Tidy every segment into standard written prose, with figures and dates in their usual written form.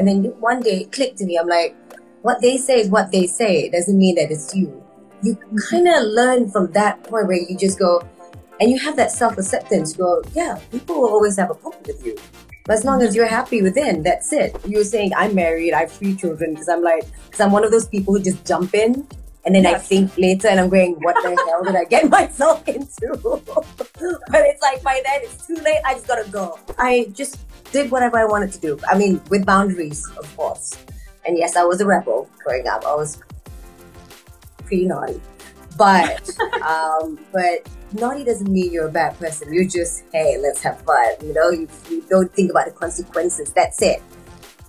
And then one day it clicked to me. I'm like, what they say is what they say. It doesn't mean that it's you. You kind of learn from that point where you just go, and you have that self-acceptance. You go, yeah, people will always have a problem with you. But as long as you're happy within, that's it. You're saying, I'm married, I have 3 children, because I'm one of those people who just jump in, and then I think later, and I'm going, what the hell did I get myself into? But it's like, by then, it's too late, I just gotta go. I just did whatever I wanted to do. I mean, with boundaries, of course. And yes, I was a rebel growing up. I was pretty naughty. But naughty doesn't mean you're a bad person. You're just, hey, let's have fun. You know, you don't think about the consequences. That's it.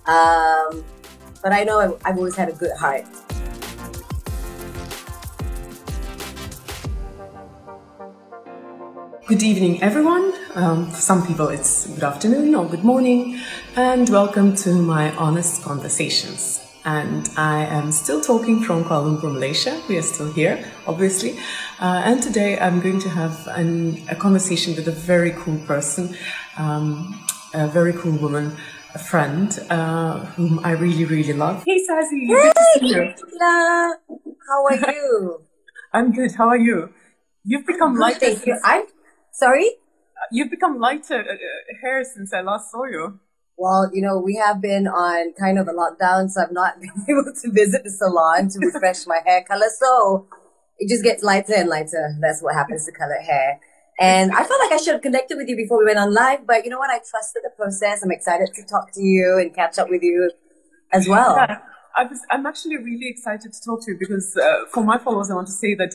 But I know I've always had a good heart. Good evening, everyone. For some people, it's good afternoon or good morning, and welcome to my honest conversations. And I am still talking from Kuala Lumpur, Malaysia. We are still here, obviously. And today I'm going to have a conversation with a very cool person, a very cool woman, a friend, whom I really, really love. Hey, Sazzy. Good to see you. Kristina. How are you? I'm good. How are you? You've become lighter. Sorry? You've become lighter hair since I last saw you. Well, you know, we have been on kind of a lockdown, so I've not been able to visit the salon to refresh my hair color. So it just gets lighter and lighter. That's what happens to colored hair. And I felt like I should have connected with you before we went on live, but you know what? I trusted the process. I'm excited to talk to you and catch up with you as well. Yeah. I'm actually really excited to talk to you because for my followers, I want to say that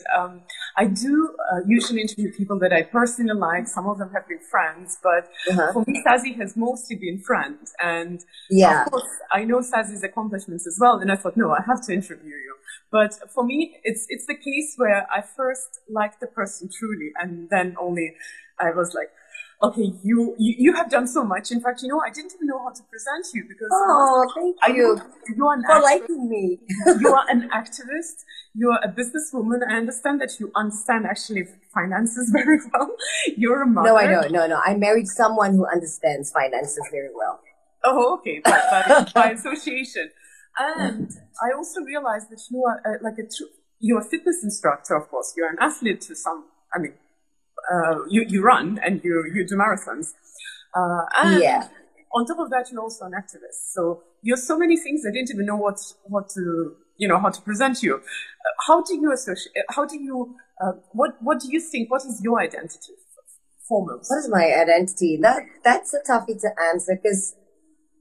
I do usually interview people that I personally like. Some of them have been friends, but for me, Sazzy has mostly been friends. And of course, I know Sazzy's accomplishments as well. And I thought, no, I have to interview you. But for me, it's the case where I first liked the person truly, and then only I was like, okay, you have done so much. In fact, you know, I didn't even know how to present you because thank you for liking me. You are an activist. You are a businesswoman. I understand that you understand actually finances very well. You're a mother. No. I married someone who understands finances very well. Oh, okay, by association. And I also realized that you are you're a fitness instructor. Of course, you're an athlete to some. I mean. You run and you do marathons. And on top of that, you're also an activist. So you're so many things I didn't even know how to present you. How do you associate? What do you think? What is your identity foremost? What is my identity? That's a toughie to answer because,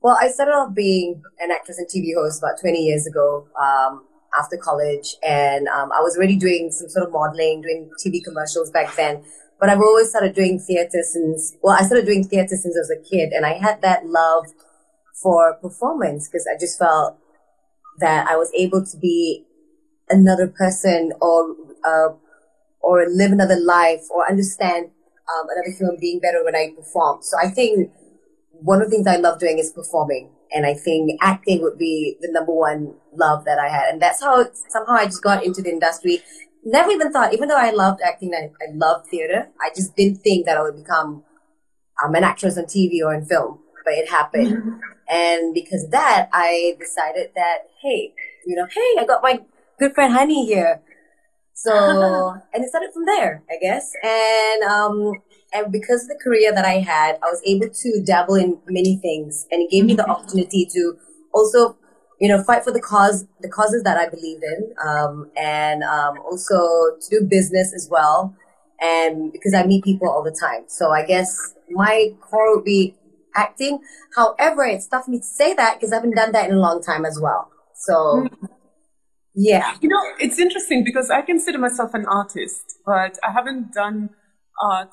well, I started off being an actress and TV host about 20 years ago. After college, and I was already doing some sort of modeling, doing TV commercials back then. But I've always started doing theatre I started doing theatre since I was a kid, and I had that love for performance because I just felt that I was able to be another person or live another life or understand another human being better when I perform. So I think one of the things I love doing is performing. And I think acting would be the number one love that I had. And that's how somehow I just got into the industry. Never even thought, even though I loved acting, I loved theater, I just didn't think that I would become an actress on TV or in film. But it happened. Mm-hmm. And because of that, I decided that, hey, I got my good friend Honey here. So, and it started from there, I guess. And because of the career that I had, I was able to dabble in many things, and it gave me the opportunity to also, fight for the causes that I believed in, and also to do business as well. And because I meet people all the time, so I guess my core would be acting. However, it's tough for me to say that because I haven't done that in a long time as well. So. Yeah. It's interesting because I consider myself an artist, but I haven't done art,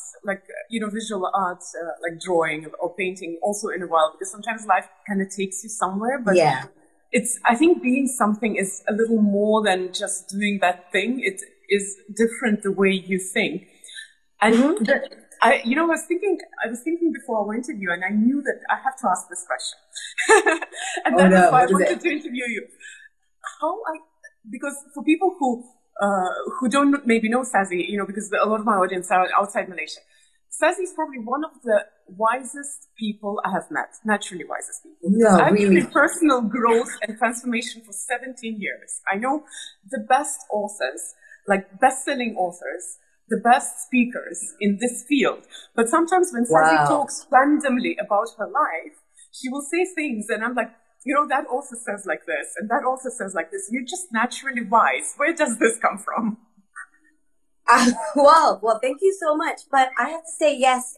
visual art, like drawing or painting also in a while, because sometimes life kind of takes you somewhere. But I think being something is a little more than just doing that thing. It is different the way you think. And I was thinking before our interview, and I knew that I have to ask this question. And that is why I wanted to interview you. Because for people who don't maybe know Sazzy, because a lot of my audience are outside Malaysia, Sazzy is probably one of the wisest people I have met, naturally wisest people. No, I've been really. in personal growth and transformation for 17 years. I know the best authors, like best-selling authors, the best speakers in this field. But sometimes when Sazzy talks randomly about her life, she will say things and I'm like, you know, that author says like this and that author says like this. You're just naturally wise. Where does this come from? Well, thank you so much. But I have to say, yes,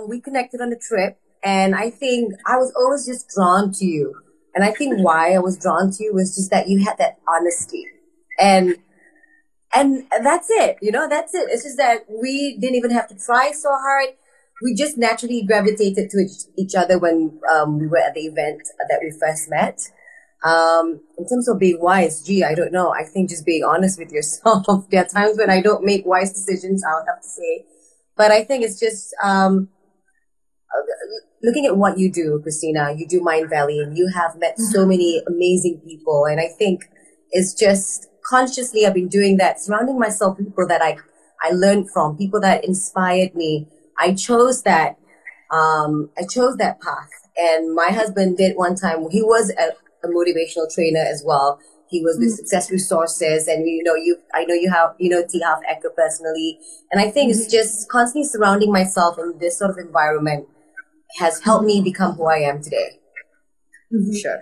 we connected on a trip, and I think I was always just drawn to you. And I think why I was drawn to you was just that you had that honesty, and that's it. You know, that's it. It's just that we didn't even have to try so hard. We just naturally gravitated to each other when we were at the event that we first met. In terms of being wise, I don't know. I think just being honest with yourself. There are times when I don't make wise decisions, I'll have to say. But I think it's just looking at what you do, Kristina. You do Mind Valley, and you have met so many amazing people. And I think it's just consciously I've been doing that, surrounding myself with people that I learned from, people that inspired me. I chose that path. And my husband did one time. He was a motivational trainer as well. He was with Success Resources, and I know T. Half Ecker personally, and I think it's just constantly surrounding myself in this sort of environment has helped me become who I am today. Sure.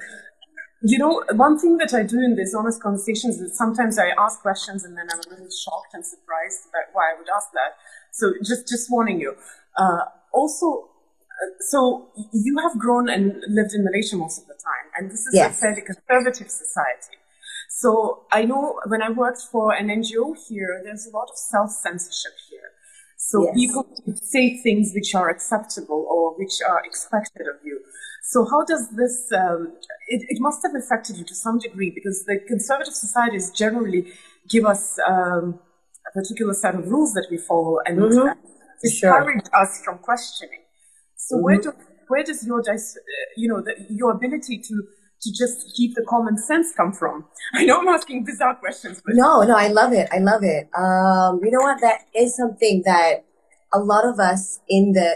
You know, one thing that I do in these honest conversations is sometimes I ask questions and then I'm a little shocked and surprised about why I would ask that. So just warning you. So you have grown and lived in Malaysia most of the time, and this is a fairly conservative society. So I know when I worked for an NGO here, there's a lot of self-censorship here. So people say things which are acceptable or which are expected of you. So how does this, it must have affected you to some degree, because the conservative societies generally give us a particular set of rules that we follow and discourage us from questioning. So where does your, your ability to just keep the common sense come from? I know I'm asking bizarre questions, but no, I love it. You know what? That is something that a lot of us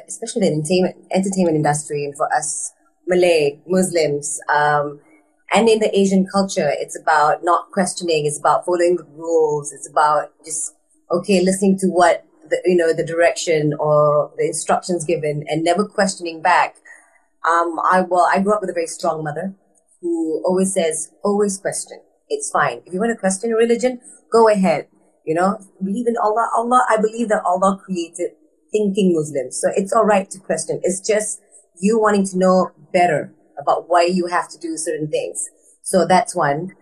especially the entertainment industry, and for us Malay Muslims, and in the Asian culture, it's about not questioning. It's about following the rules. It's about just listening to what the direction or the instructions given and never questioning back. I grew up with a very strong mother who always says, always question. It's fine. If you want to question a religion, go ahead. Believe in Allah. I believe that Allah created thinking Muslims. So it's all right to question. It's just you wanting to know better about why you have to do certain things. So that's one.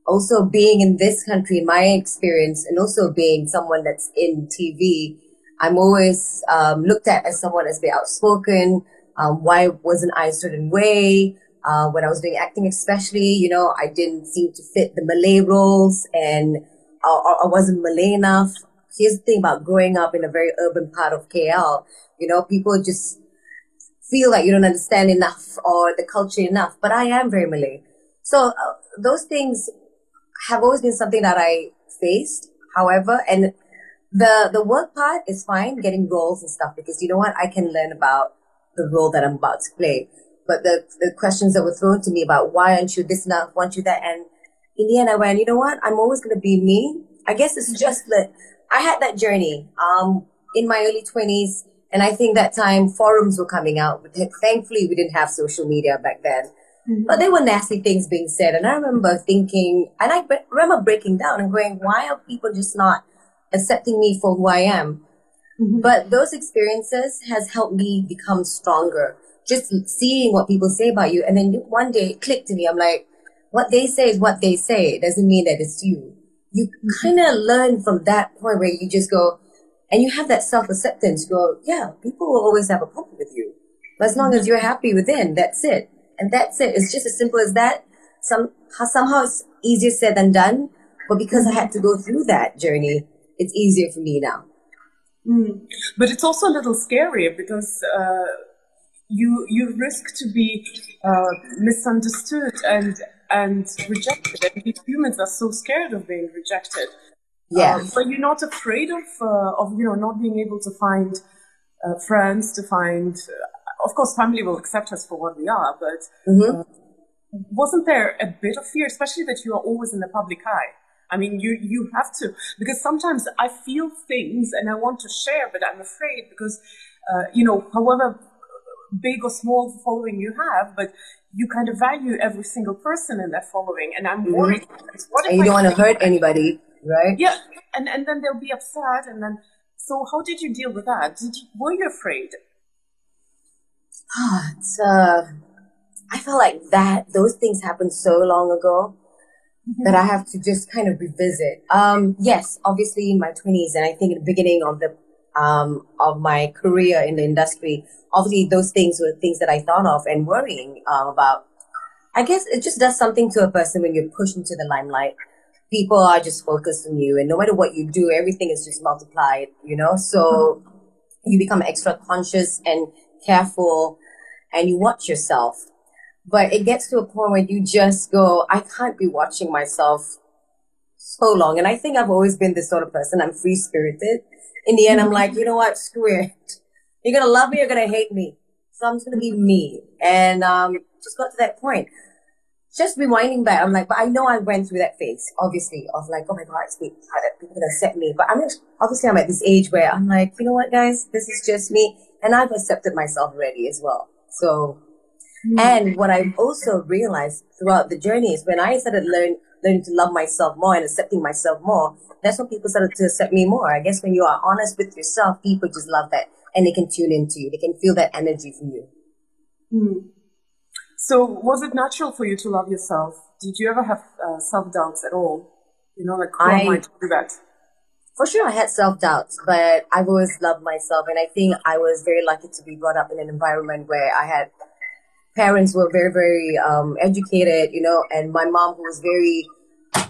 Also being in this country, in my experience, and also being someone that's in TV, I'm always looked at as someone that's very outspoken. Why wasn't I a certain way? When I was doing acting especially, I didn't seem to fit the Malay roles, and I wasn't Malay enough. Here's the thing about growing up in a very urban part of KL. People just feel like you don't understand enough or the culture enough. But I am very Malay. So those things have always been something that I faced. However, and the work part is fine, getting roles and stuff, because you know what? I can learn about the role that I'm about to play. But the questions that were thrown to me about why aren't you this enough, why aren't you that? And in the end, I went, you know what? I'm always going to be me. I guess it's just that I had that journey in my early 20s. And I think that time forums were coming out. Thankfully, we didn't have social media back then. But there were nasty things being said. And I remember thinking, and I remember breaking down and going, why are people just not accepting me for who I am? But those experiences has helped me become stronger. Just seeing what people say about you. And then one day it clicked to me. I'm like, what they say is what they say. It doesn't mean that it's you. You kind of learn from that point where you just go, and you have that self-acceptance. You go, yeah, people will always have a problem with you. But as long as you're happy within, that's it. And that's it. It's just as simple as that. Somehow it's easier said than done. But because I had to go through that journey, it's easier for me now. But it's also a little scary because you risk to be misunderstood and rejected. And we humans are so scared of being rejected. Yeah. But you're not afraid of not being able to find friends, to find, of course, family will accept us for what we are, but wasn't there a bit of fear, especially that you are always in the public eye? I mean, you have to, because sometimes I feel things and I want to share, but I'm afraid because, however big or small following you have, but you kind of value every single person in that following. And I'm worried. What if and you don't want to hurt anybody, right? Yeah. And then they'll be upset. And then, so how did you deal with that? Were you afraid? I feel like those things happened so long ago that I have to just kind of revisit. Yes, obviously in my 20s, and I think in the beginning of my career in the industry, obviously those things were things that I thought of and worrying about. I guess it just does something to a person when you're pushed into the limelight. People are just focused on you, and no matter what you do, everything is just multiplied, So you become extra conscious and careful, and you watch yourself. But it gets to a point where you just go, I can't be watching myself so long. And I think I've always been this sort of person. I'm free-spirited. In the end, I'm like, you know what? Screw it. You're going to love me, you're going to hate me. So I'm just going to be me. And just got to that point. Just rewinding back, I'm like, but I know I went through that phase, obviously, of like, oh my God, people going to accept me. But I'm at this age where I'm like, you know what, guys? This is just me. And I've accepted myself already as well. So... And what I've also realized throughout the journey is when I started learning to love myself more and accepting myself more, that's when people started to accept me more. I guess when you are honest with yourself, people just love that and they can tune into you. They can feel that energy from you. So was it natural for you to love yourself? Did you ever have self-doubts at all? Like who am I to do that? For sure, I had self-doubts, but I've always loved myself. And I think I was very lucky to be brought up in an environment where I had parents were very, very educated, and my mom who was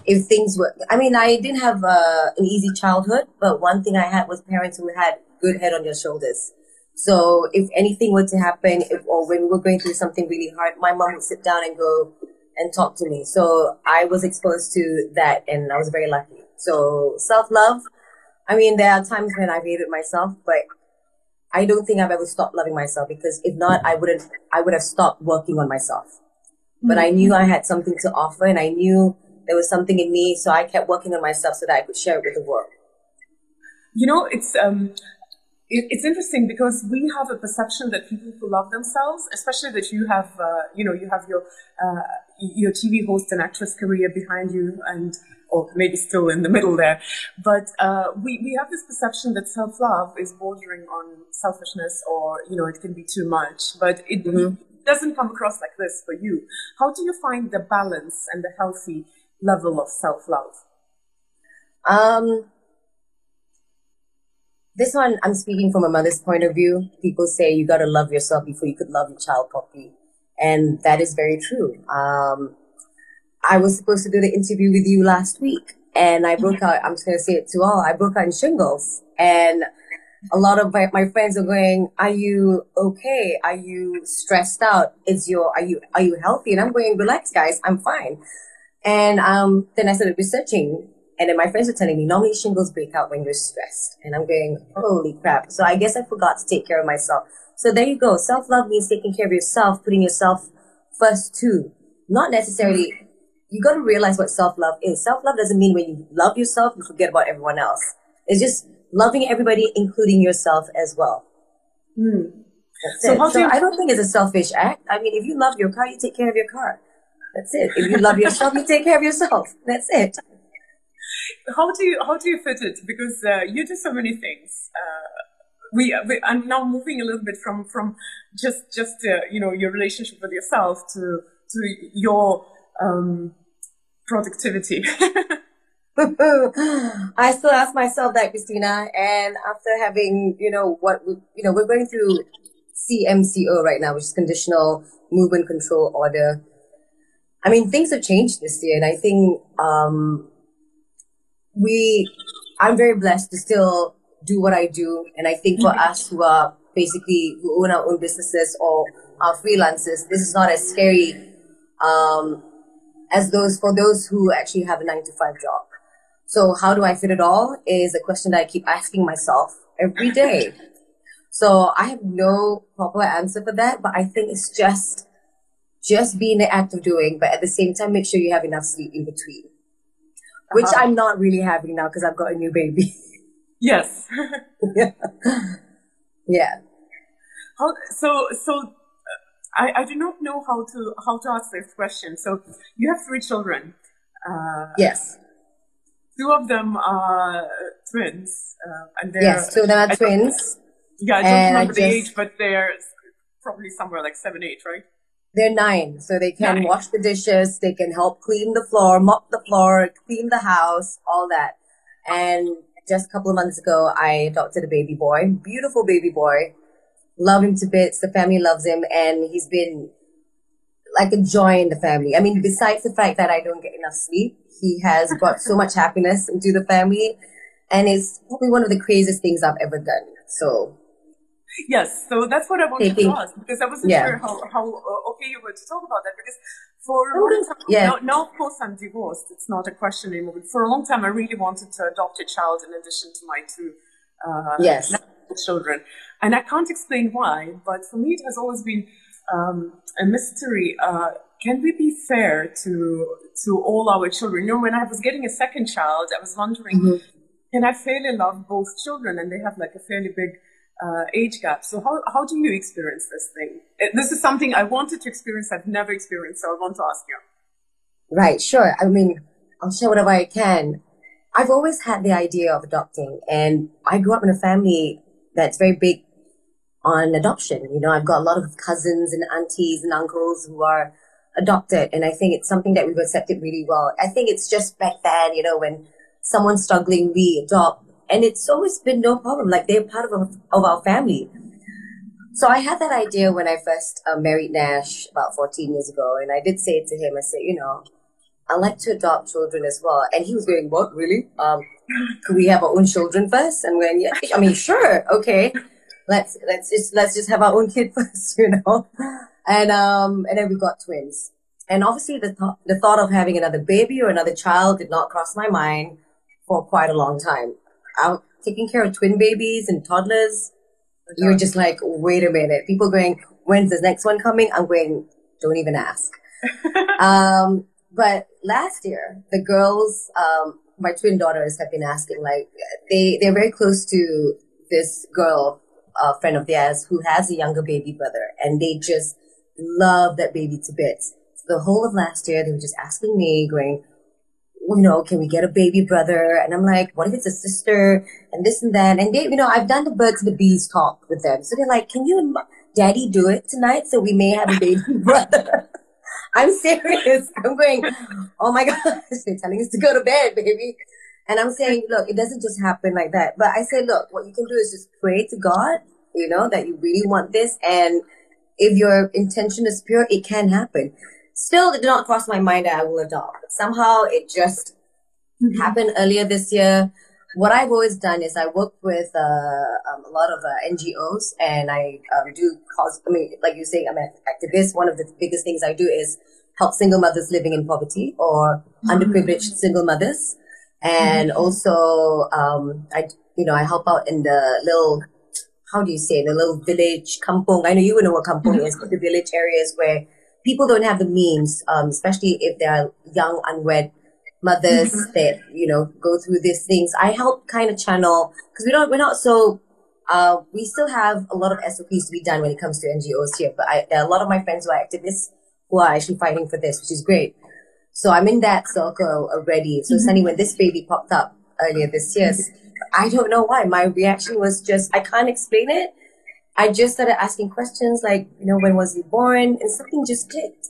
I didn't have an easy childhood, but one thing I had was parents who had good head on their shoulders. So if anything were to happen, or when we were going through something really hard, my mom would sit down and go and talk to me. So I was exposed to that, and I was very lucky. So self-love, there are times when I've hated myself, but I don't think I've ever stopped loving myself, because if not, I would have stopped working on myself. But I knew I had something to offer, and I knew there was something in me, so I kept working on myself so that I could share it with the world. It's interesting because we have a perception that people who love themselves, especially that you have, you have your TV host and actress career behind you, or maybe still in the middle there. But we have this perception that self-love is bordering on selfishness, or, it can be too much. But it doesn't come across like this for you. How do you find the balance and the healthy level of self-love? This one, I'm speaking from a mother's point of view. People say you got to love yourself before you could love your child properly. And that is very true. I was supposed to do the interview with you last week, and I broke out. I'm just going to say it to all. I broke out in shingles, and a lot of my friends are going, "Are you okay? Are you stressed out? Are you healthy?" And I'm going, "Relax, guys. I'm fine." And then I started researching, and then my friends were telling me normally shingles break out when you're stressed, and I'm going, "Holy crap!" So I guess I forgot to take care of myself. So there you go. Self-love means taking care of yourself, putting yourself first too. Not necessarily. You got to realize what self-love is. Self-love doesn't mean when you love yourself, you forget about everyone else. It's just loving everybody, including yourself as well. So I don't think it's a selfish act. If you love your car, you take care of your car. That's it. If you love yourself, you take care of yourself. That's it. How do you fit it? Because you do so many things. I'm now moving a little bit from just your relationship with yourself to your productivity. I still ask myself that, Kristina, and after having we're going through CMCO right now, which is Conditional Movement Control Order. Things have changed this year, and I think I'm very blessed to still do what I do, and I think for us who own our own businesses or are freelancers, this is not as scary as for those who actually have a 9-to-5 job. So how do I fit it all is a question that I keep asking myself every day. So I have no proper answer for that, but I think it's just be in the act of doing, but at the same time, make sure you have enough sleep in between, which I'm not really having now because I've got a new baby. Yes. Yeah. Yeah. I do not know how to ask this question. So you have 3 children. Yes. 2 of them are twins, and they're yes, 2 of them are twins. Yeah, I don't remember the age, but they're probably somewhere like 7, 8, right? They're 9, so they can 9. wash the dishes, they can help clean the floor, mop the floor, clean the house, all that. And just a couple of months ago, I adopted a baby boy, beautiful baby boy. Love him to bits. The family loves him, and he's been like a joy in the family. I mean, besides the fact that I don't get enough sleep, he has brought so much happiness into the family, and it's probably one of the craziest things I've ever done. So. Yes, so that's what I wanted to ask, because I wasn't sure how okay you were to talk about that, because for a long time, now of course I'm divorced, it's not a question anymore, but for a long time I really wanted to adopt a child in addition to my 2 children. And I can't explain why, but for me it has always been a mystery. Can we be fair to all our children? You know, when I was getting a second child, I was wondering, can I fairly love both children? And they have like a fairly big age gap. So how do you experience this thing? This is something I wanted to experience, I've never experienced, so I want to ask you. Right, sure. I mean, I'll share whatever I can. I've always had the idea of adopting, and I grew up in a family that's very big on adoption. You know, I've got a lot of cousins and aunties and uncles who are adopted, and I think it's something that we've accepted really well. I think it's just back then, you know, when someone's struggling, we adopt. And it's always been no problem. Like, they're part of our family. So I had that idea when I first married Nash about 14 years ago. And I did say it to him. I said, you know, I like to adopt children as well. And he was going, what, really? Could we have our own children first? And when, yeah, I mean, sure. Okay. Let's just have our own kid first, you know? And then we got twins. And obviously the thought of having another baby or another child did not cross my mind for quite a long time. Out taking care of twin babies and toddlers, you're just like, wait a minute. People going, when's the next one coming? I'm going, don't even ask. But last year, the girls, my twin daughters have been asking, like, they're very close to this girl, a friend of theirs, who has a younger baby brother, and they just love that baby to bits. So the whole of last year, they were just asking me, going, you know, can we get a baby brother? And I'm like, what if it's a sister and this and that? And they, you know, I've done the birds and the bees talk with them. So they're like, can you and daddy do it tonight so we may have a baby brother? I'm serious. I'm going, oh my gosh, they're telling us to go to bed, baby. And I'm saying, look, it doesn't just happen like that. But I say, look, what you can do is just pray to God, you know, that you really want this. And if your intention is pure, it can happen. Still, it did not cross my mind that I will adopt. Somehow, it just happened earlier this year. What I've always done is I work with a lot of NGOs, and I do cause. I mean, like you're saying, I'm an activist. One of the biggest things I do is help single mothers living in poverty or underprivileged single mothers, and also I help out in the little. How do you say, the little village kampong? I know you know what kampong is, but the village areas where people don't have the means, especially if they're young, unwed mothers that, you know, go through these things. I help kind of channel, because we're not so, we still have a lot of SOPs to be done when it comes to NGOs here, but there are a lot of my friends who are activists who are actually fighting for this, which is great. So I'm in that circle already. So suddenly when this baby popped up earlier this year, I don't know why. My reaction was just, I can't explain it. I just started asking questions like, you know, when was he born? And something just clicked.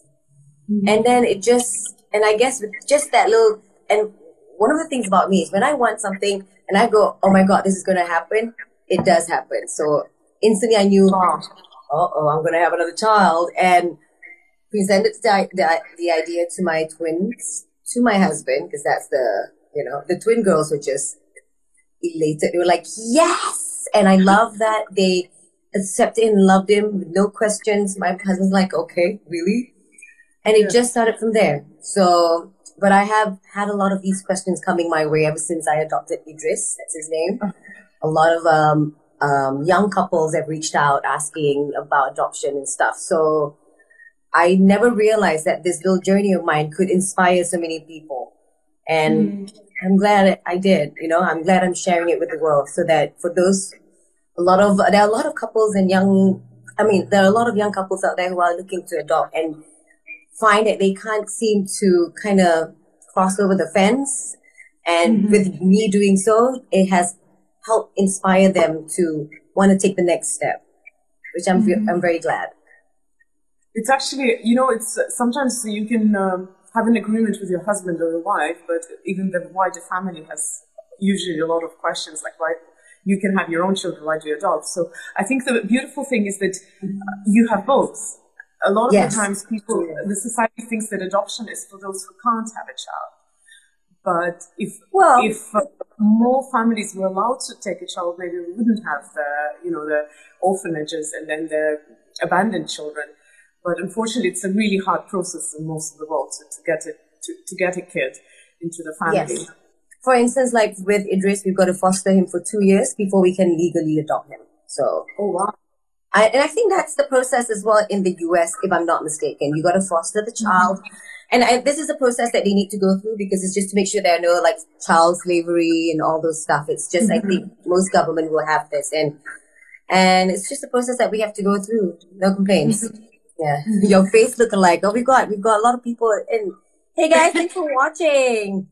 And then it just, and I guess with just that little, and one of the things about me is when I want something and I go, oh my God, this is going to happen, it does happen. So instantly I knew, I'm going to have another child, and presented the idea to my twins, to my husband, because that's the twin girls were just elated. They were like, yes! And I love that they accepted and loved him with no questions. My husband's like, okay, really? And it just started from there. So, but I have had a lot of these questions coming my way ever since I adopted Idris. That's his name. A lot of young couples have reached out asking about adoption and stuff. So I never realized that this little journey of mine could inspire so many people. And I'm glad I did, you know, I'm glad I'm sharing it with the world so that for those, there are a lot of couples and there are a lot of young couples out there who are looking to adopt and find that they can't seem to kind of cross over the fence. And with me doing so, it has helped inspire them to want to take the next step, which I'm very glad. It's actually, you know, it's sometimes you can have an agreement with your husband or your wife, but even the wider family has usually a lot of questions like, why you can have your own children, why do you adopt? So I think the beautiful thing is that you have both. A lot of the times the society thinks that adoption is for those who can't have a child. But if more families were allowed to take a child, maybe we wouldn't have the orphanages and then the abandoned children. But unfortunately, it's a really hard process in most of the world to get a kid into the family. Yes. For instance, like with Idris, we've got to foster him for 2 years before we can legally adopt him. So, oh wow. I think that's the process as well in the US, if I'm not mistaken. You got to foster the child. And this is a process that they need to go through because it's just to make sure there are no like child slavery and all those stuff. It's just, I think most government will have this. And it's just a process that we have to go through. No complaints. Yeah. Your face looking like, we've got a lot of people in. Hey guys, thanks for watching.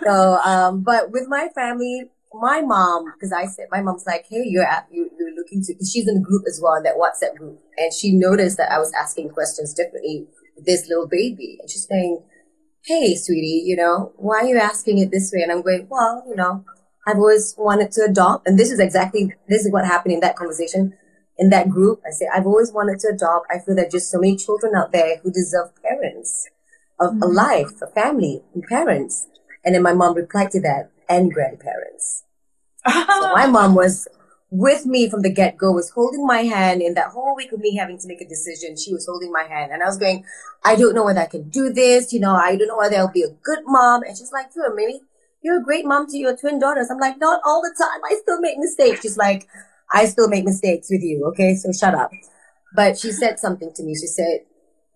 So, but with my family, my mom, because I said, my mom's like, hey, you're looking to, because she's in a group as well, in that WhatsApp group. And she noticed that I was asking questions differently with this little baby. And she's saying, hey, sweetie, you know, why are you asking it this way? And I'm going, well, you know, I've always wanted to adopt. And this is what happened in that conversation. In that group, I said, I've always wanted to adopt. I feel there are just so many children out there who deserve parents, a life, a family, and parents. And then my mom replied to that, and grandparents. So my mom was with me from the get-go, was holding my hand in that whole week of me having to make a decision. She was holding my hand. And I was going, I don't know whether I can do this. You know, I don't know whether I'll be a good mom. And she's like, sure, maybe you're a great mom to your twin daughters. I'm like, not all the time. I still make mistakes. She's like, I still make mistakes with you, okay? So shut up. But she said something to me. She said,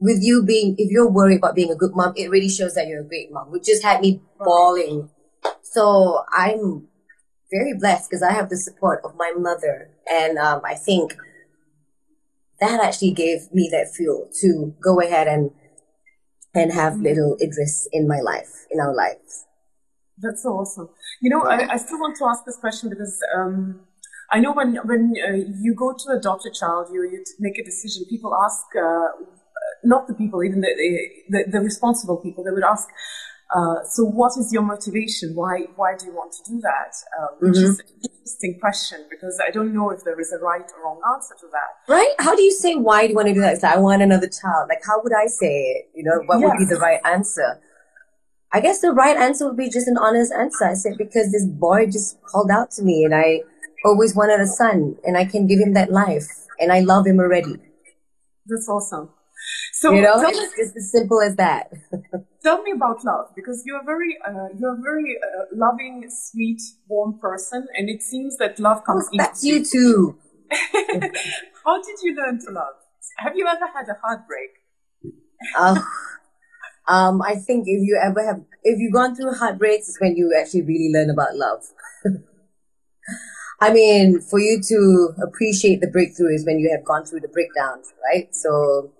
with you if you're worried about being a good mom, it really shows that you're a great mom, which just had me bawling. So I'm very blessed because I have the support of my mother. And I think that actually gave me that fuel to go ahead and have little Idris in our lives. That's so awesome. You know, I still want to ask this question because I know when you go to adopt a child, you make a decision. People ask, not the people, even the responsible people. They would ask, so what is your motivation? Why do you want to do that? Which is an interesting question because I don't know if there is a right or wrong answer to that. Right? How do you say why do you want to do that? It's like, I want another child. Like, how would I say it? You know, what would be the right answer? I guess the right answer would be just an honest answer. I said because this boy just called out to me and I always wanted a son and I can give him that life and I love him already. That's awesome. So you know, it's just as simple as that. Tell me about love because you're a very loving, sweet, warm person, and it seems that love comes easy. That's you too. How did you learn to love? Have you ever had a heartbreak? I think if you've gone through heartbreaks, it's when you actually really learn about love. I mean, for you to appreciate the breakthrough is when you have gone through the breakdowns, right? So,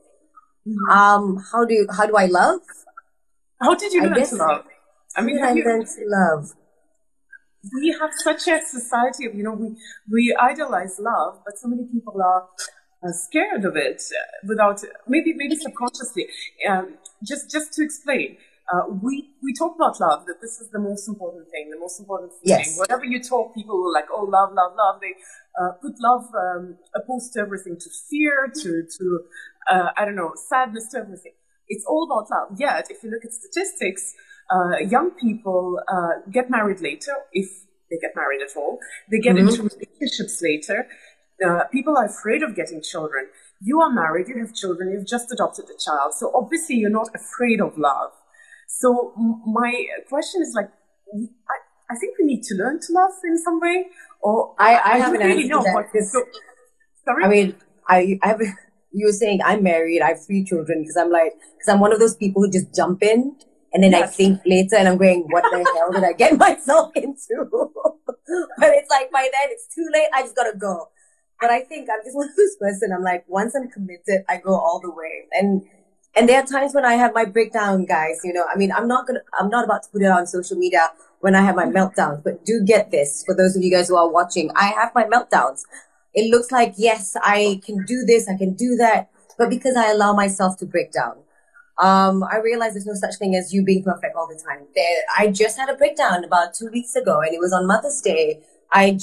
how do I love? How did you learn to love? I mean, I learned to love. We have such a society of, you know, we idolize love, but so many people are scared of it without, maybe subconsciously. Just to explain, we talk about love, that this is the most important thing, the most important thing. Yes. Whatever you talk, people are like, oh, love, love, love. They put love opposed to everything, to fear, to I don't know, sadness, to everything. It's all about love. Yet, if you look at statistics, young people get married later, if they get married at all. They get into relationships later. People are afraid of getting children. You are married, you have children, you've just adopted a child. So obviously you're not afraid of love. So my question is like, I think we need to learn to love in some way, or I have don't an really answer know to that what. because So, sorry? I mean, I have, you were saying I'm married, I have 3 children because I'm one of those people who just jump in and then I Yes. think later and I'm going, what the hell did I get myself into? But it's like by then it's too late, I just gotta go. But I think I'm just one of those person, I'm like, once I'm committed, I go all the way. And there are times when I have my breakdown, guys, you know, I mean, I'm not about to put it on social media when I have my meltdowns, but do get this for those of you guys who are watching, I have my meltdowns. It looks like, yes, I can do this, I can do that, but because I allow myself to break down. I realize there's no such thing as you being perfect all the time. I just had a breakdown about 2 weeks ago and it was on Mother's Day. I'm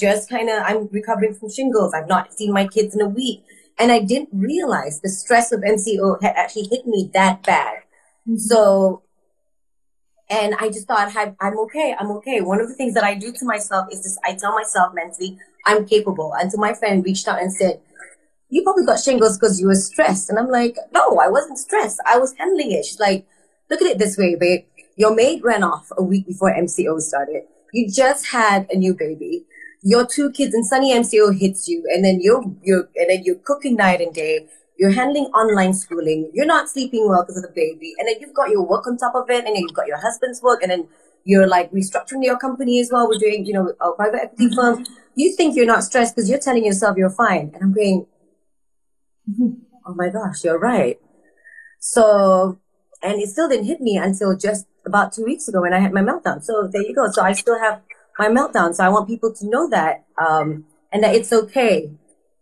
recovering from shingles. I've not seen my kids in a week. And I didn't realize the stress of MCO had actually hit me that bad. Mm-hmm. So, and I just thought, I'm okay. I'm okay. One of the things that I do to myself is this. I tell myself mentally, I'm capable. Until my friend reached out and said, you probably got shingles because you were stressed. And I'm like, no, I wasn't stressed. I was handling it. She's like, look at it this way, babe. Your maid ran off a week before MCO started. You just had a new baby. Your 2 kids in sunny MCO hits you. And then you're cooking night and day. You're handling online schooling. You're not sleeping well because of the baby. And then you've got your work on top of it. And then you've got your husband's work. And then you're like restructuring your company as well. We're doing, you know, a private equity firm. You think you're not stressed because you're telling yourself you're fine. And I'm going, oh my gosh, you're right. So, and it still didn't hit me until just about 2 weeks ago when I had my meltdown. So there you go. So I still have my meltdown. So I want people to know that, and that it's okay.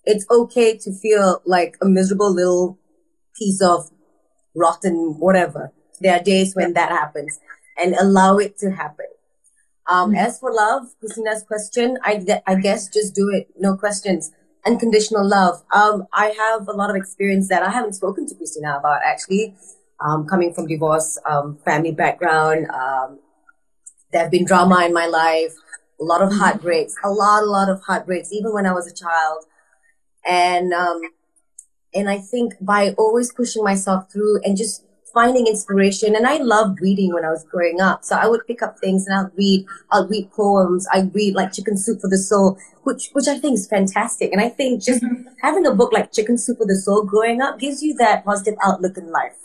It's okay to feel like a miserable little piece of rotten whatever. There are days when that happens and allow it to happen. As for love, Kristina's question, I guess just do it. No questions. Unconditional love. I have a lot of experience that I haven't spoken to Kristina about actually. Coming from divorce, family background, there have been drama in my life, a lot of heartbreaks, a lot of heartbreaks, even when I was a child. And I think by always pushing myself through and just finding inspiration, and I loved reading when I was growing up. So I would pick up things and I'll read poems. I read like Chicken Soup for the Soul, which I think is fantastic. And I think just having a book like Chicken Soup for the Soul growing up gives you that positive outlook in life.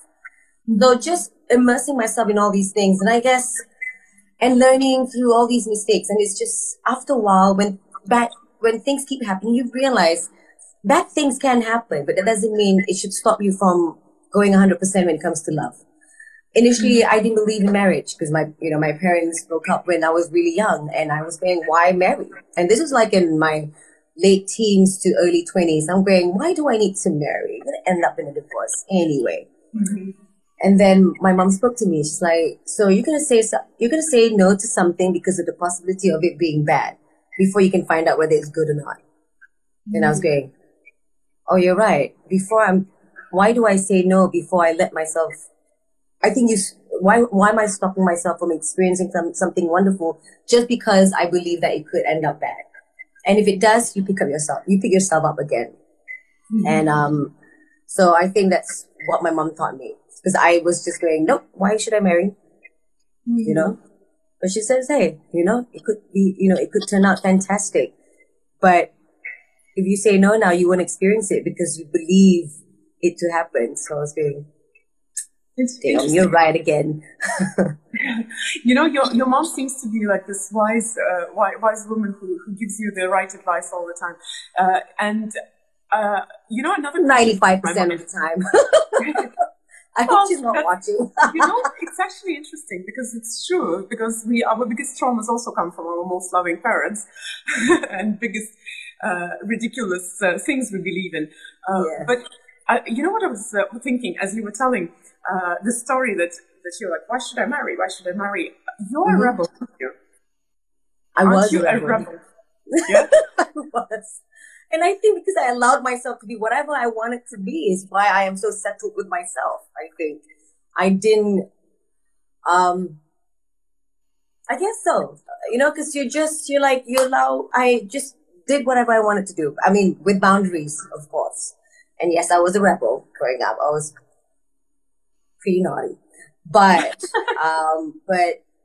So just immersing myself in all these things, and I guess, and learning through all these mistakes. And it's just after a while, when things keep happening, you realize bad things can happen, but that doesn't mean it should stop you from going 100% when it comes to love. Initially, I didn't believe in marriage because my parents broke up when I was really young, and I was going, why marry? And this was like in my late teens to early 20s. I'm going, why do I need to marry? I'm going to end up in a divorce anyway. Mm-hmm. And then my mom spoke to me. She's like, so you're going to say no to something because of the possibility of it being bad before you can find out whether it's good or not. Mm-hmm. And I was going, oh, you're right. Why do I say no before I let myself? I think why am I stopping myself from experiencing something wonderful just because I believe that it could end up bad? And if it does, you pick yourself up again. Mm-hmm. And, so I think that's what my mom taught me, because I was just going, nope, why should I marry? Mm-hmm. You know, but she says, hey, you know, it could turn out fantastic, but if you say no now, you won't experience it because you believe it to happen. So I was going, damn, you're right again. You know, your mom seems to be like this wise woman who gives you the right advice all the time. You know, another 95% of the time. I hope she's not watching. You know, it's actually interesting because it's true. Because our biggest traumas also come from our most loving parents, and biggest ridiculous things we believe in. Yeah. But you know what I was thinking as you were telling the story that you're like, why should I marry? Why should I marry? You're a rebel, aren't you? Aren't you a rebel? Yeah, I was. And I think because I allowed myself to be whatever I wanted to be is why I am so settled with myself. I think I didn't, I guess so, you know, because I just did whatever I wanted to do. I mean, with boundaries, of course. And yes, I was a rebel growing up. I was pretty naughty, but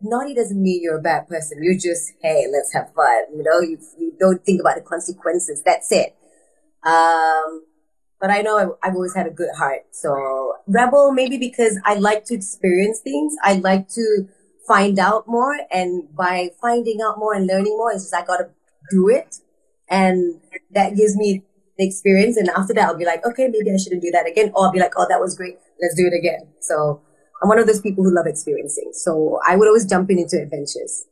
naughty doesn't mean you're a bad person. You're just, hey, let's have fun. You know, you don't think about the consequences. That's it. But I know I've always had a good heart. So rebel, maybe because I like to experience things. I like to find out more. And by finding out more and learning more, it's just I got to do it. And that gives me the experience. And after that, I'll be like, okay, maybe I shouldn't do that again. Or I'll be like, oh, that was great. Let's do it again. So I'm one of those people who love experiencing. So I would always jump into adventures.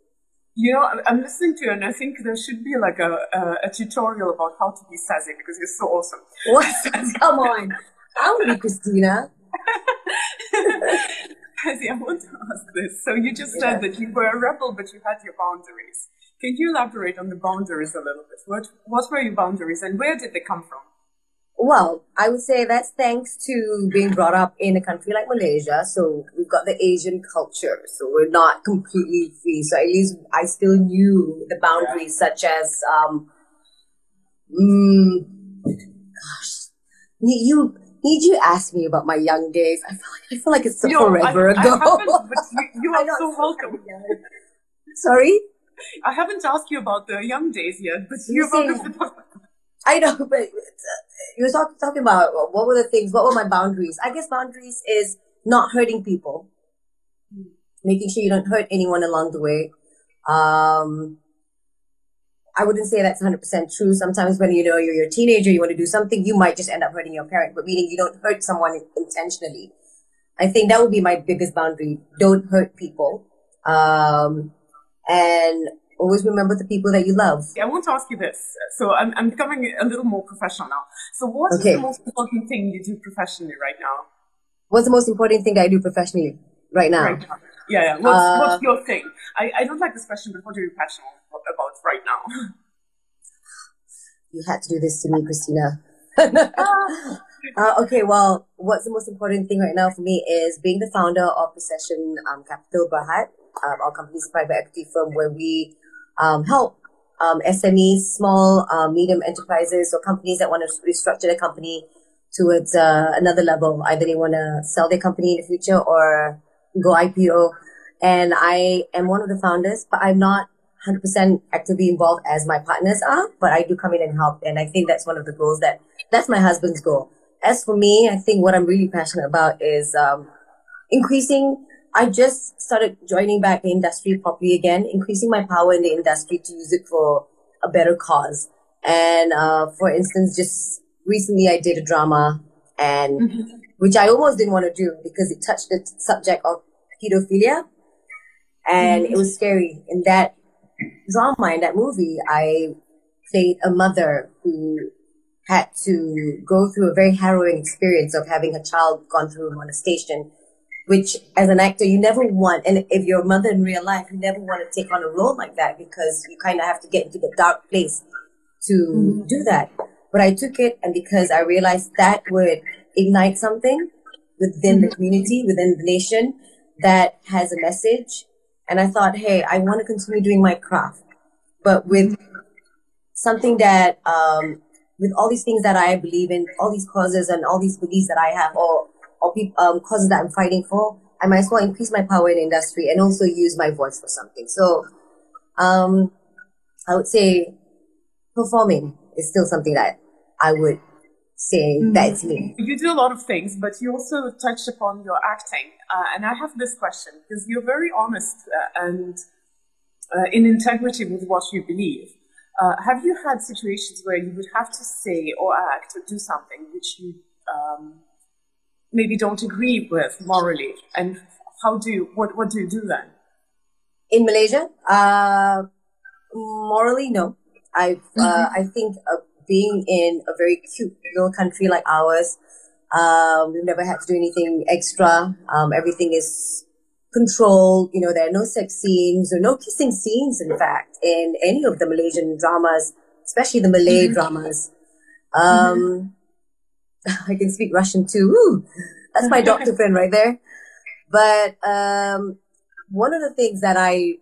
You know, I'm listening to you, and I think there should be like a tutorial about how to be Sazzy, because you're so awesome. What? Come on. I want to be Kristina. Sazzy, I want to ask this. So you just said that you were a rebel, but you had your boundaries. Can you elaborate on the boundaries a little bit? What were your boundaries, and where did they come from? Well, I would say that's thanks to being brought up in a country like Malaysia. So we've got the Asian culture. So we're not completely free. So at least I still knew the boundaries, such as, need you ask me about my young days? I feel like it's forever ago. I haven't, but you are so welcome. Sorry? I haven't asked you about the young days yet, but you're welcome to. I know, but you were talking about what were the things, what were my boundaries? I guess boundaries is not hurting people, making sure you don't hurt anyone along the way. I wouldn't say that's 100% true. Sometimes when you're a teenager, you want to do something, you might just end up hurting your parent, but meaning you don't hurt someone intentionally. I think that would be my biggest boundary. Don't hurt people. And always remember the people that you love. I want to ask you this. So I'm becoming a little more professional now. So what is the most important thing you do professionally right now? What's the most important thing that I do professionally right now? Right now. Yeah. What's your thing? I don't like this question, but what are you passionate about right now? You had to do this to me, Kristina. Okay, well, what's the most important thing right now for me is being the founder of Possession Capital Berhad, our company's private equity firm, where we help SMEs, small, medium enterprises, or companies that want to restructure their company towards another level. Either they want to sell their company in the future or go IPO. And I am one of the founders, but I'm not 100% actively involved as my partners are, but I do come in and help. And I think that's one of the goals that's my husband's goal. As for me, I think what I'm really passionate about is increasing. I just started joining back the industry properly again, increasing my power in the industry to use it for a better cause. And for instance, just recently I did a drama, and which I almost didn't want to do because it touched the subject of pedophilia, and it was scary. In that drama, in that movie, I played a mother who had to go through a very harrowing experience of having a child gone through molestation, which as an actor, you never want. And if you're a mother in real life, you never want to take on a role like that because you kind of have to get into the dark place to do that. But I took it, and because I realized that would ignite something within the community, within the nation that has a message. And I thought, hey, I want to continue doing my craft, but with something that, with all these things that I believe in, all these causes and all these beliefs that I have, or causes that I'm fighting for, I might as well increase my power in the industry and also use my voice for something. So, I would say performing is still something that I would say that's me. You do a lot of things, but you also touched upon your acting. And I have this question, because you're very honest and in integrity with what you believe. Have you had situations where you would have to say or act or do something which you maybe don't agree with morally? And what do you do then? In Malaysia? Morally, no. I think being in a very cute little country like ours, we've never had to do anything extra. Everything is controlled. You know, there are no sex scenes or no kissing scenes, in fact, in any of the Malaysian dramas, especially the Malay dramas. I can speak Russian too. Woo! That's my doctor friend right there. But one of the things that I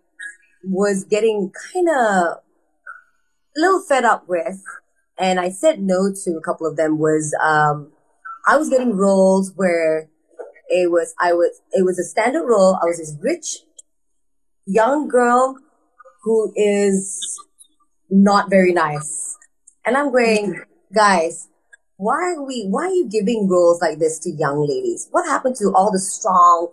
was getting kind of a little fed up with, and I said no to a couple of them, was I was getting roles where it was a standard role. I was this rich young girl who is not very nice. And I'm going, guys, why are you giving roles like this to young ladies? What happened to all the strong,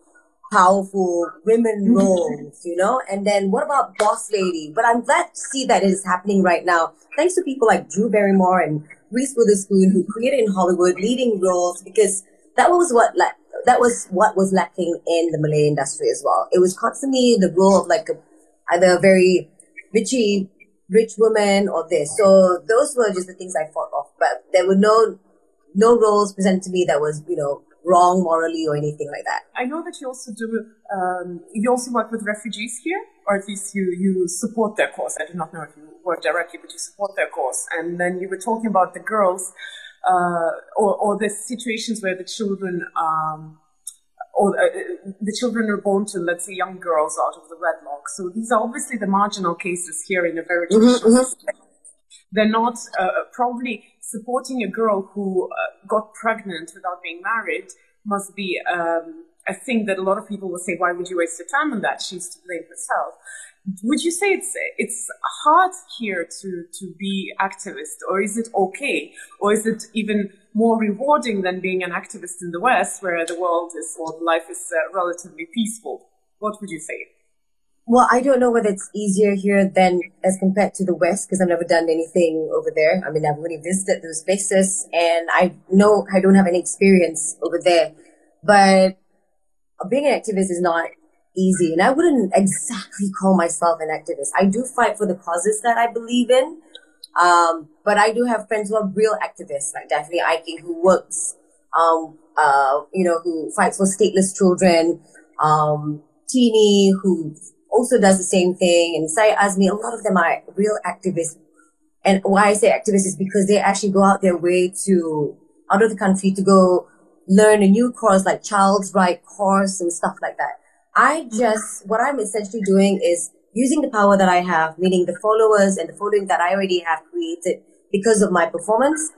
powerful women roles, you know? And then what about boss lady? But I'm glad to see that it is happening right now. Thanks to people like Drew Barrymore and Reese Witherspoon who created in Hollywood leading roles, because that was what was lacking in the Malay industry as well. It was constantly the role of like either a very rich woman or this. So those were just the things I fought off. But there were no roles presented to me that was, wrong morally or anything like that. I know that you also you also work with refugees here, or at least you support their cause. I do not know if you work directly, but you support their cause. And then you were talking about the girls, or the situations where the children, the children are born to, let's say, young girls out of the wedlock. So these are obviously the marginal cases here in a very traditional system. They're not probably supporting a girl who got pregnant without being married must be a thing that a lot of people will say, why would you waste your time on that? She's to blame herself. Would you say it's hard here to be activist, or is it okay? Or is it even more rewarding than being an activist in the West, where the world is, or life is relatively peaceful? What would you say? Well, I don't know whether it's easier here than as compared to the West, because I've never done anything over there. I mean, I've only visited those places, and I know I don't have any experience over there. But being an activist is not easy, and I wouldn't exactly call myself an activist. I do fight for the causes that I believe in, but I do have friends who are real activists, like Daphne Ike, who works, who fights for stateless children, Teeny, who also does the same thing, and Sai Azmi. A lot of them are real activists. And why I say activists is because they actually go out their way to out of the country to go learn a new course like child's right course and stuff like that. What I'm essentially doing is using the power that I have, meaning the followers and the following that I already have created because of my performance,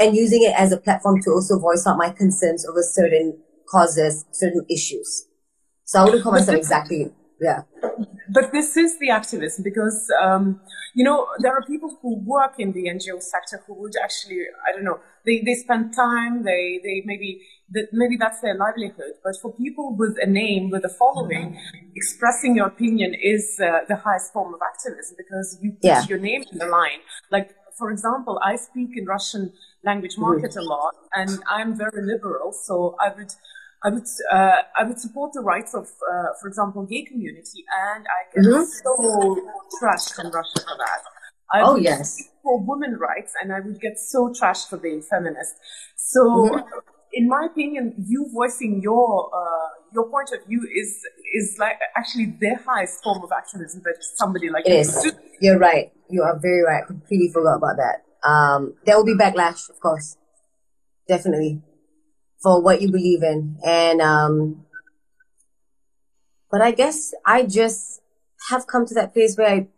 and using it as a platform to also voice out my concerns over certain causes, certain issues. So I wouldn't call myself exactly. Yeah. But this is the activism, because, there are people who work in the NGO sector who would actually, I don't know, they spend time, they maybe that's their livelihood. But for people with a name, with a following, expressing your opinion is the highest form of activism, because you put your name in the line. Like, for example, I speak in Russian language market a lot, and I'm very liberal, so I would support the rights of, for example, gay community, and I get so trashed in Russia for that. I would for women rights, and I would get so trashed for being feminist. So, in my opinion, you voicing your point of view is like actually the highest form of activism that somebody like you is. You're right. You are very right. I completely forgot about that. There will be backlash, of course, definitely, for what you believe in. And but I guess I just have come to that place where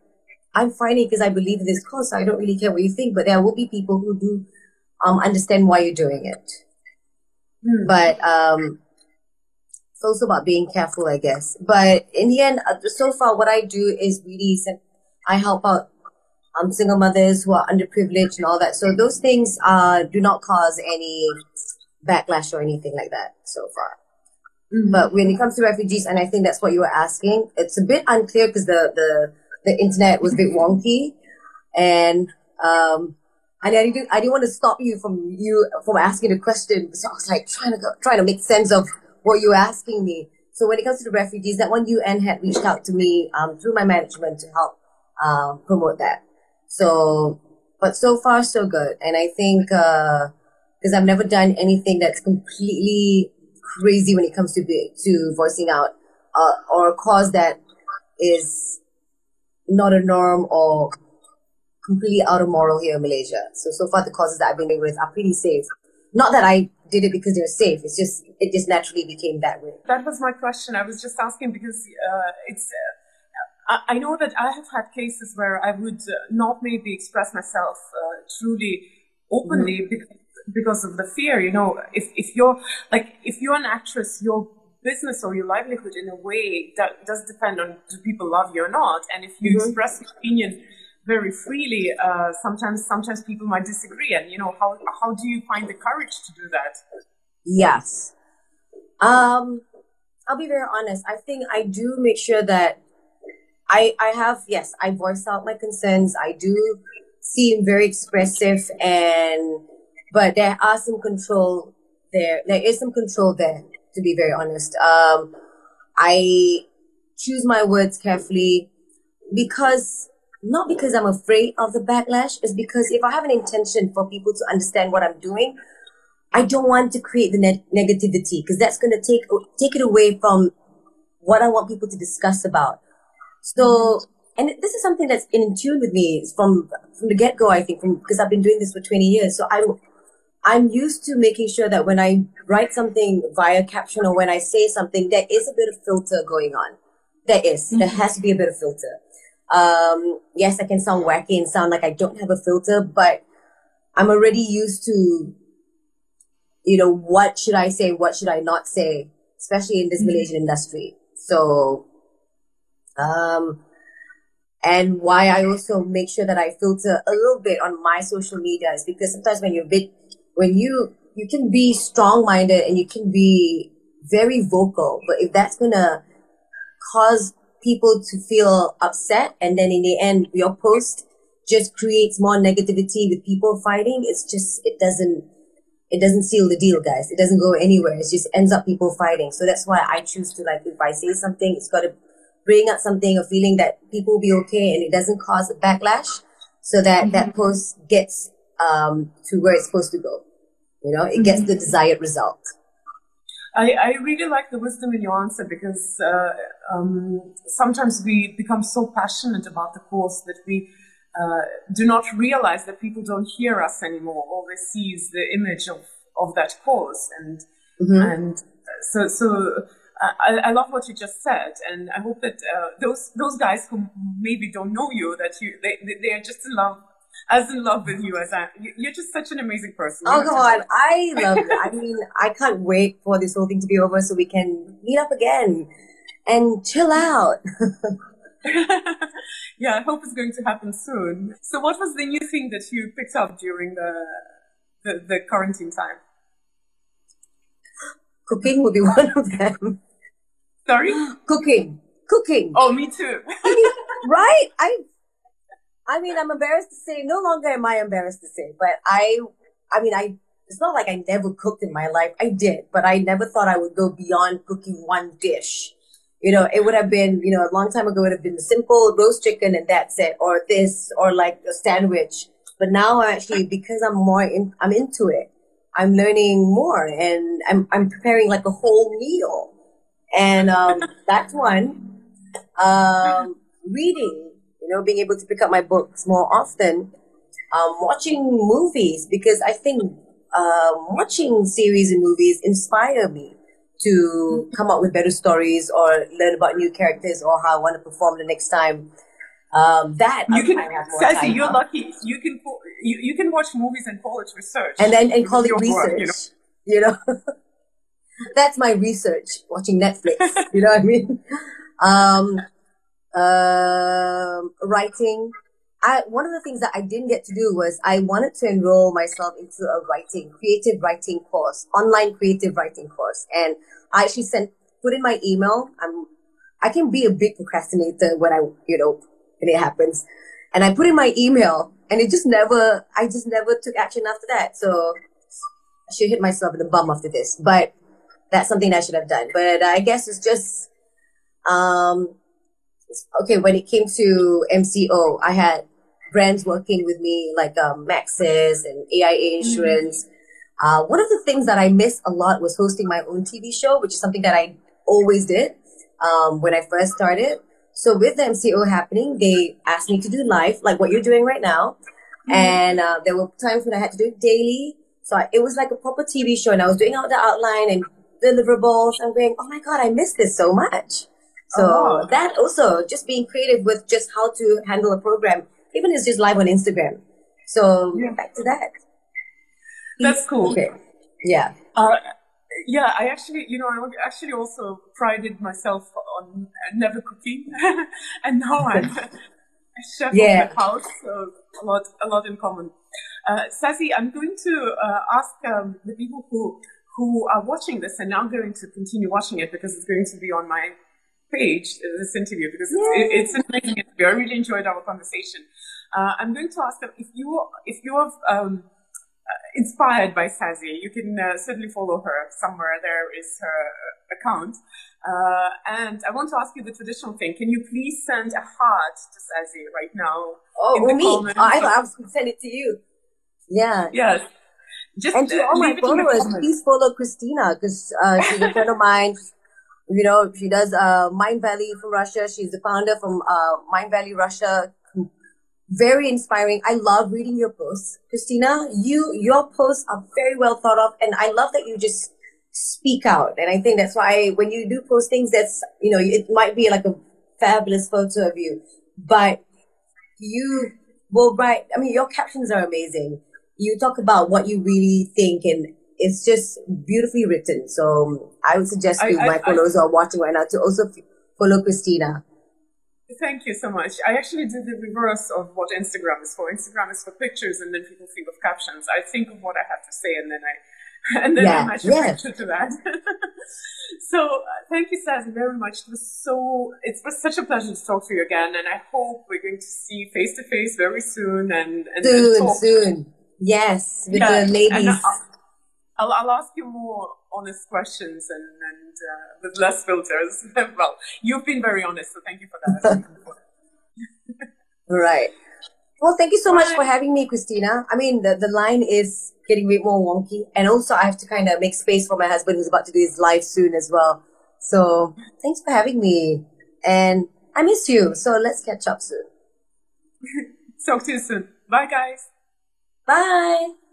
I'm fighting because I believe in this cause. So I don't really care what you think, but there will be people who do understand why you're doing it. But it's also about being careful, I guess. But in the end, so far, what I do is really I help out single mothers who are underprivileged and all that. So those things do not cause any backlash or anything like that so far. But when it comes to refugees, and I think that's what you were asking, it's a bit unclear because the internet was a bit wonky, and I didn't want to stop you from asking a question, so I was like trying to make sense of what you were asking me. So when it comes to the refugees, that one UN had reached out to me through my management to help promote that. So, but so far so good, and I think because I've never done anything that's completely crazy when it comes to voicing out or a cause that is not a norm or completely out of moral here in Malaysia. So far the causes that I've been with are pretty safe. Not that I did it because they're safe. It just naturally became that way. That was my question. I was just asking because I know that I have had cases where I would not maybe express myself truly openly because of the fear. If you're an actress, you're business or your livelihood in a way that does depend on do people love you or not. And if you express your opinion very freely, sometimes people might disagree. And, how do you find the courage to do that? Yes. I'll be very honest. I think I do make sure that I voice out my concerns. I do seem very expressive, but there are some control there. There is some control there, to be very honest. I choose my words carefully not because I'm afraid of the backlash, it's because if I have an intention for people to understand what I'm doing, I don't want to create the negativity, because that's going to take it away from what I want people to discuss about. So, and this is something that's in tune with me from the get-go, I think, because I've been doing this for 20 years. So I'm used to making sure that when I write something via caption or when I say something, there is a bit of filter going on. There has to be a bit of filter. Yes, I can sound wacky and sound like I don't have a filter, but I'm already used to, what should I say? What should I not say? Especially in this Malaysian industry. So, and why I also make sure that I filter a little bit on my social media is because sometimes when you can be strong-minded and you can be very vocal, but if that's going to cause people to feel upset, and then in the end your post just creates more negativity with people fighting, it doesn't seal the deal, guys. It doesn't go anywhere. It just ends up people fighting. So that's why I choose to, if I say something, it's got to bring out a feeling that people will be okay and it doesn't cause a backlash, so that that post gets to where it's supposed to go. It gets the desired result. I really like the wisdom in your answer, because sometimes we become so passionate about the cause that we do not realize that people don't hear us anymore. All they see is the image of that cause. And so I love what you just said. And I hope that those guys who maybe don't know you, that they are just in love with you as you're just such an amazing person. Oh, come on. I love it. I mean, I can't wait for this whole thing to be over so we can meet up again and chill out. Yeah, I hope it's going to happen soon. So what was the new thing that you picked up during the quarantine time? Cooking would be one of them. Sorry? Cooking. Oh, me too. Right? I mean, I'm embarrassed to say, no longer am I embarrassed to say, but it's not like I never cooked in my life. I did, but I never thought I would go beyond cooking one dish. It would have been, a long time ago, it would have been the simple roast chicken and that's it, or this, or like a sandwich. But now actually, because I'm into it, I'm learning more, and I'm preparing like a whole meal. And, that's one. Reading, being able to pick up my books more often. Watching movies, because I think, watching series and movies inspire me to come up with better stories or learn about new characters or how I want to perform the next time. Sazzy, you're lucky. You can watch movies and call it research. And call it research. Work, That's my research, watching Netflix. You know what I mean? Writing. One of the things that I didn't get to do was I wanted to enroll myself into a creative writing course, online creative writing course. And I actually put in my email. I can be a big procrastinator when when it happens. And I put in my email, and I just never took action after that. So I should hit myself in the bum after this, but that's something I should have done. But I guess it's just, okay, when it came to MCO, I had brands working with me like Maxis and AIA Insurance. One of the things that I missed a lot was hosting my own TV show, which is something that I always did when I first started. So with the MCO happening, they asked me to do live, like what you're doing right now. And there were times when I had to do it daily. So it was like a proper TV show, and I was doing out the outline and deliverables. I'm going, oh my God, I miss this so much. So that also, just being creative with just how to handle a program, even if it's just live on Instagram. So back to that. That's cool. Okay. Yeah. Yeah, I actually, I actually also prided myself on never cooking, and now I'm a chef of the Yeah. house, so a lot in common. Sazzy, I'm going to ask the people who are watching this and now going to continue watching it because it's going to be on my page, this interview, because it's an amazing interview. I really enjoyed our conversation. I'm going to ask them if you have inspired by Sazzy, you can certainly follow her somewhere. There is her account. And I want to ask you the traditional thing. Can you please send a heart to Sazzy right now in the Me? comments? I'll send it to you. Yeah. Yes. Just and to all my followers, please follow Kristina because she's a friend of mine. You know, she does Mind Valley from Russia. She's the founder from Mind Valley, Russia. Very inspiring. I love reading your posts, Kristina. Your posts are very well thought of, and I love that you just speak out. And I think that's why when you do post things, that's it might be like a fabulous photo of you, but you will write. I mean, your captions are amazing. You talk about what you really think, and it's just beautifully written. So I would suggest to my followers who are watching right now to also follow Kristina. Thank you so much. I actually did the reverse of what Instagram is for. Instagram is for pictures, and then people think of captions. I think of what I have to say, and then I match a picture to that. So thank you, Sazzy, very much. It was such a pleasure to talk to you again, and I hope we're going to see face to face very soon. And soon. Yes, with the ladies. And I'll ask you more honest questions and with less filters. Well, you've been very honest, so thank you for that. Right. Well, thank you so much for having me, Kristina. I mean, the line is getting a bit more wonky, and also I have to kind of make space for my husband who's about to do his live soon as well. So thanks for having me, and I miss you. So let's catch up soon. Talk to you soon. Bye, guys. Bye.